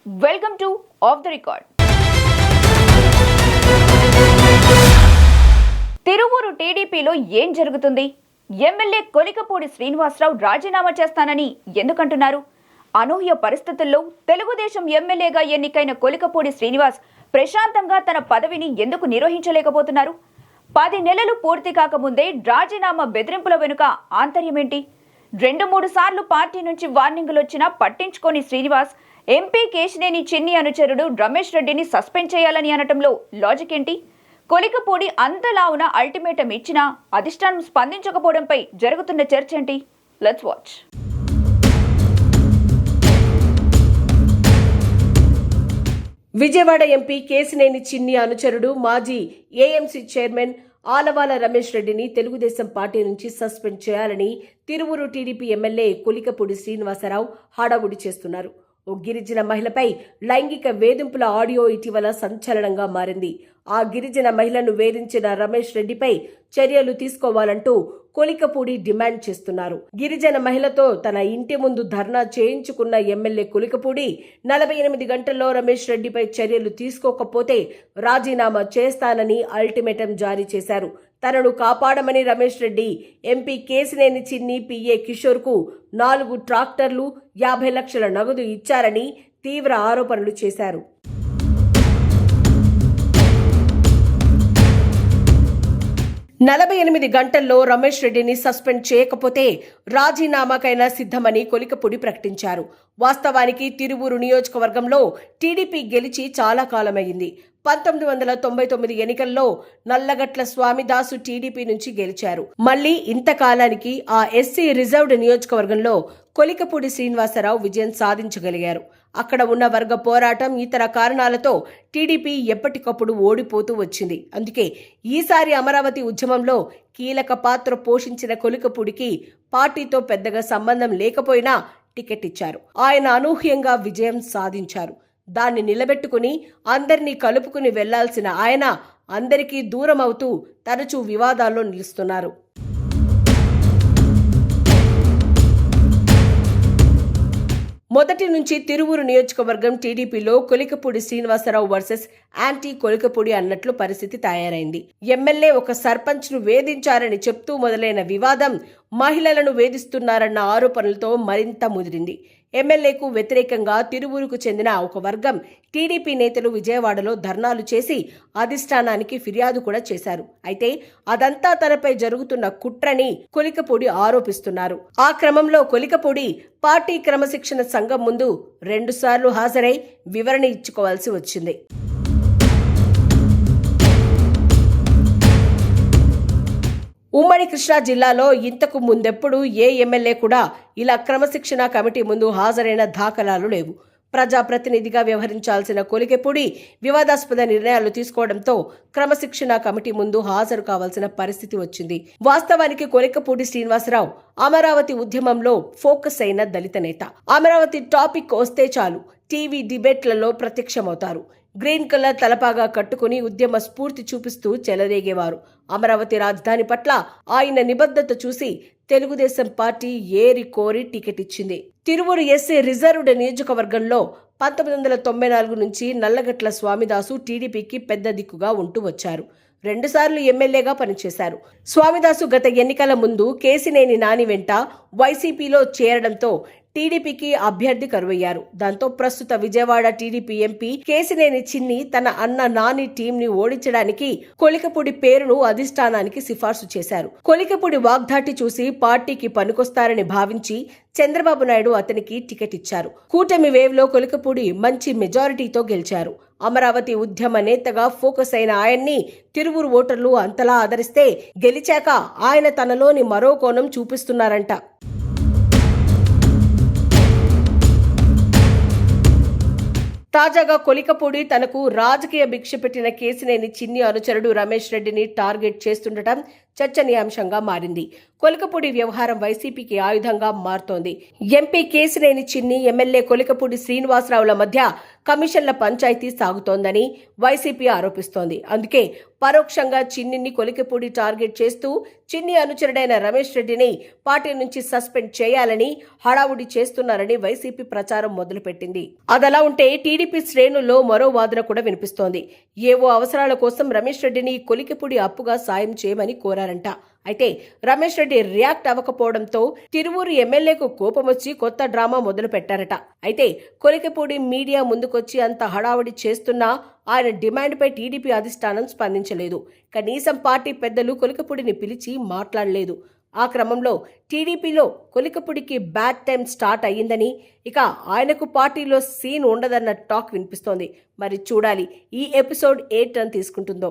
Welcome to of the record. Tiruvuru టీడీపీలో ఏం జరుగుతుంది? ఎమ్మెల్యే కొలికపూడి శ్రీనివాసరావు రాజీనామా చేస్తానని ఎందుకంటున్నారు? అనూహ్య పరిస్థితుల్లో తెలుగుదేశం ఎమ్మెల్యేగా ఎన్నికైన కొలికపూడి శ్రీనివాస్ ప్రశాంతంగా తన పదవిని ఎందుకు నిర్వహించలేకపోతున్నారు? 10 నెలలు పూర్తి కాకముందే రాజీనామా బెదిరింపుల వెనుక ఆంతర్యమేంటి? 2-3 సార్లు పార్టీ నుంచి వార్నింగులు వచ్చినా పట్టించుకోని శ్రీనివాస్ ఎంపీ కేశినేని చిన్ని అనుచరుడు రమేష్ రెడ్డిని సస్పెండ్ చేయాలని అనటంలో లాజిక్ ఏంటి? కొలికపూడి అంతలావున అల్టిమేటం ఇచ్చినా అధిష్టానం స్పందించకపోవడంపై జరుగుతున్న చర్చ ఏంటి? Let's watch. Vijayawada MP Kesineni చిన్ని అనుచరుడు మాజీ ఏఎంసీ చైర్మన్ ఆలవాల రమేష్ రెడ్డిని తెలుగుదేశం పార్టీ నుంచి సస్పెండ్ చేయాలని తిరువూరు టీడీపీ ఎమ్మెల్యే కొలికపూడి శ్రీనివాసరావు హడావుడి చేస్తున్నారు. ఓ గిరిజన మహిళపై లైంగిక వేధింపుల ఆడియో ఇటీవల సంచలనంగా మారింది. ఆ గిరిజన మహిళను వేధించిన రమేష్ రెడ్డిపై చర్యలు తీసుకోవాలంటూ కొలికపూడి డిమాండ్ చేస్తున్నారు. గిరిజన మహిళతో తన ఇంటి ముందు ధర్నా చేయించుకున్న ఎమ్మెల్యే కొలికపూడి 48 గంటల్లో రమేష్ రెడ్డిపై చర్యలు తీసుకోకపోతే రాజీనామా చేస్తానని అల్టిమేటం జారీ చేశారు. తనను కాపాడమని రమేష్ రెడ్డి ఎంపీ కేశినేని చిన్ని పిఏ కిషోర్కు 4 ట్రాక్టర్లు 50 లక్షల నగదు ఇచ్చారని తీవ్ర ఆరోపణలు చేశారు. నలభై 48 గంటల్లో రమేష్ రెడ్డిని సస్పెండ్ చేయకపోతే రాజీనామాకైనా సిద్ధమని కొలికపూడి ప్రకటించారు. వాస్తవానికి తిరువూరు నియోజకవర్గంలో టీడీపీ గెలిచి చాలా కాలమైంది. 1999 ఎన్నికల్లో నల్లగట్ల స్వామిదాసు టీడీపీ నుంచి గెలిచారు. మళ్లీ ఇంతకాలానికి ఆ ఎస్సీ రిజర్వ్డ్ నియోజకవర్గంలో కొలికపూడి శ్రీనివాసరావు విజయం సాధించగలిగారు. అక్కడ ఉన్న వర్గ పోరాటం ఇతర కారణాలతో టీడీపీ ఎప్పటికప్పుడు ఓడిపోతూ వచ్చింది. అందుకే ఈసారి అమరావతి ఉద్యమంలో కీలక పాత్ర పోషించిన కొలికపూడికి పార్టీతో పెద్దగా సంబంధం లేకపోయినా టికెట్ ఇచ్చారు. ఆయన అనూహ్యంగా విజయం సాధించారు. దాన్ని నిలబెట్టుకుని అందరినీ కలుపుకుని వెళ్లాల్సిన ఆయన అందరికీ దూరం అవుతూ తరచూ వివాదాల్లో నిలుస్తున్నారు. మొదటి నుంచి తిరువూరు నియోజకవర్గం టీడీపీలో కొలికపూడి శ్రీనివాసరావు వర్సెస్ యాంటీ కొలికపూడి అన్నట్లు పరిస్థితి తయారైంది. ఎమ్మెల్యే ఒక సర్పంచ్ను వేధించారని చెప్తూ మొదలైన వివాదం మహిళలను వేధిస్తున్నారన్న ఆరోపణలతో మరింత ముదిరింది. ఎమ్మెల్యేకు వ్యతిరేకంగా తిరువూరుకు చెందిన ఒక వర్గం టీడీపీ నేతలు విజయవాడలో ధర్నాలు చేసి అధిష్టానానికి ఫిర్యాదు కూడా చేశారు. అయితే అదంతా తనపై జరుగుతున్న కుట్రని కొలికపూడి ఆరోపిస్తున్నారు. ఆ క్రమంలో కొలికపూడి పార్టీ క్రమశిక్షణ సంఘం ముందు 2 సార్లు హాజరై వివరణ ఇచ్చుకోవాల్సి వచ్చింది. ఉమ్మడి కృష్ణా జిల్లాలో ఇంతకు ముందెప్పుడు ఏ ఎమ్మెల్యే కూడా ఇలా క్రమశిక్షణ కమిటీ ముందు హాజరైన దాఖలాలు లేవు. ప్రజాప్రతినిధిగా వ్యవహరించాల్సిన కొలికపూడి వివాదాస్పద నిర్ణయాలు తీసుకోవడంతో క్రమశిక్షణ కమిటీ ముందు హాజరు కావాల్సిన పరిస్థితి వచ్చింది. వాస్తవానికి కొలికపూడి శ్రీనివాసరావు అమరావతి ఉద్యమంలో ఫోకస్ అయిన దళిత నేత. అమరావతి టాపిక్ వస్తే చాలు టీవీ డిబేట్లలో ప్రత్యక్షమవుతారు. గ్రీన్ కలర్ తలపాగా కట్టుకుని ఉద్యమ స్ఫూర్తి చూపిస్తూ చెలరేగేవారు. అమరావతి రాజధాని పట్ల ఆయన నిబద్ధత చూసి తెలుగుదేశం పార్టీ ఏరి కోరి టికెట్ ఇచ్చింది. తిరువూరు ఎస్సీ రిజర్వ్డ్ నియోజకవర్గంలో 1994 నుంచి నల్లగట్ల స్వామిదాసు టీడీపీకి పెద్ద దిక్కుగా ఉంటూ వచ్చారు. 2 సార్లు ఎమ్మెల్యేగా పనిచేశారు. స్వామిదాసు గత ఎన్నికల ముందు కేశినేని నాని వెంట వైసీపీలో చేరడంతో టీడీపీకి అభ్యర్థి కరువయ్యారు. దాంతో ప్రస్తుత విజయవాడ టీడీపీ ఎంపీ కేశినేని చిన్ని తన అన్న నాని టీంని ఓడించడానికి కొలికపూడి పేరును అధిష్టానానికి సిఫార్సు చేశారు. కొలికపూడి వాగ్దాటి చూసి పార్టీకి పనికొస్తారని భావించి చంద్రబాబు నాయుడు అతనికి టికెట్ ఇచ్చారు. కూటమి వేవ్లో కొలికపూడి మంచి మెజారిటీతో గెలిచారు. అమరావతి ఉద్యమ నేతగా ఫోకస్ అయిన ఆయన్ని తిరువూరు ఓటర్లు అంతలా ఆదరిస్తే గెలిచాక ఆయన తనలోని మరో కోణం చూపిస్తున్నారంట. తాజాగా కొలికపూడి తనకు రాజకీయ భిక్ష పెట్టిన కేశినేని చిన్ని అనుచరుడు రమేష్ రెడ్డిని టార్గెట్ చేస్తుండటం చర్చనీయాంశంగా మారింది. కొలికపూడి వ్యవహారం వైసీపీకి ఆయుధంగా మారుతోంది. ఎంపీ కేశినేని చిన్ని, ఎమ్మెల్యే కొలికపూడి శ్రీనివాసరావుల మధ్య కమిషన్ల పంచాయతీ సాగుతోందని వైసీపీ ఆరోపిస్తోంది. అందుకే పరోక్షంగా చిన్నిని కొలికపూడి టార్గెట్ చేస్తూ చిన్ని అనుచరుడైన రమేష్ రెడ్డిని పార్టీ నుంచి సస్పెండ్ చేయాలని హడావుడి చేస్తున్నారని వైసీపీ ప్రచారం మొదలుపెట్టింది. అదలా ఉంటే టీడీపీ శ్రేణుల్లో మరో వాదన కూడా వినిపిస్తోంది. ఏవో అవసరాల కోసం రమేష్ రెడ్డిని కొలికపూడి అప్పుగా సాయం చేయమని కోరారంట. అయితే రమేష్ రెడ్డి రియాక్ట్ అవ్వకపోవడంతో తిరువూరు ఎమ్మెల్యేకు కోపమొచ్చి కొత్త డ్రామా మొదలు పెట్టారట. అయితే కొలికపూడి మీడియా ముందుకొచ్చి అంత హడావుడి చేస్తున్నా ఆయన డిమాండ్పై టీడీపీ అధిష్టానం స్పందించలేదు. కనీసం పార్టీ పెద్దలు కొలికపూడిని పిలిచి మాట్లాడలేదు. ఆ క్రమంలో టీడీపీలో కొలికపూడికి బ్యాడ్ టైం స్టార్ట్ అయ్యిందని, ఇక ఆయనకు పార్టీలో సీన్ ఉండదన్న టాక్ వినిపిస్తోంది. మరి చూడాలి ఈ ఎపిసోడ్ ఏ టర్న్ తీసుకుంటుందో.